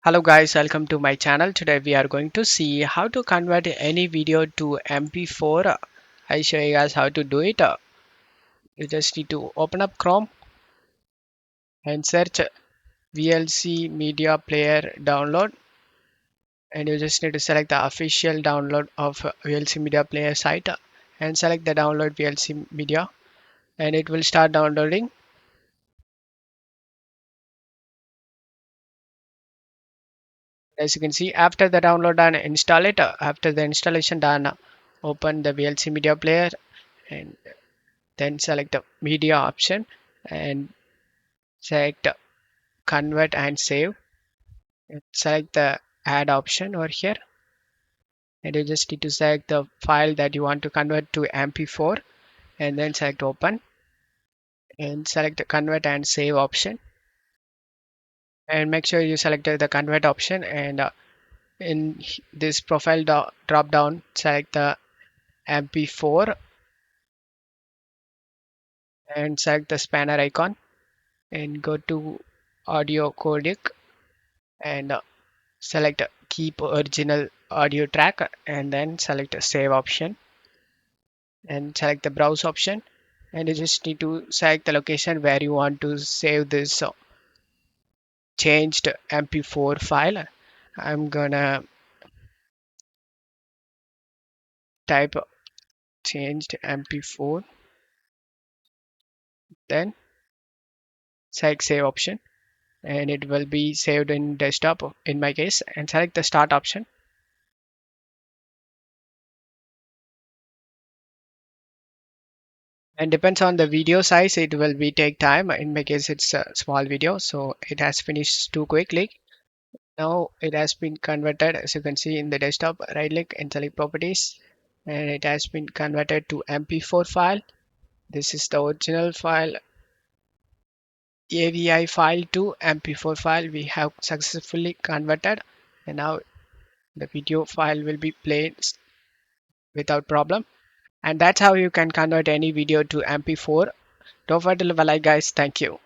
Hello guys, welcome to my channel. Today we are going to see how to convert any video to MP4. I show you guys how to do it. You just need to open up Chrome and search VLC Media Player download, and you just need to select the official download of VLC Media Player site and select the download VLC Media, and it will start downloading. As you can see, after the download done, install it. After the installation done, open the VLC Media Player and then select the media option and select convert and save. Select the add option over here, and you just need to select the file that you want to convert to MP4 and then select open and select the convert and save option, and make sure you selected the convert option, and in this profile drop down select the MP4 and select the spanner icon and go to audio codec and select keep original audio track and then select a save option and select the browse option, and you just need to select the location where you want to save this changed mp4 file. I'm gonna type changed mp4, then select save option, and it will be saved in desktop in my case, and select the start option. And depends on the video size, it will be take time. In my case it's a small video, so it has finished too quickly. Now it has been converted, as you can see in the desktop. Right click and select properties, and it has been converted to MP4 file. This is the original file, AVI file to MP4 file. We have successfully converted, and now the video file will be played without problem. And that's how you can convert any video to MP4. Don't forget to leave a like, guys. Thank you.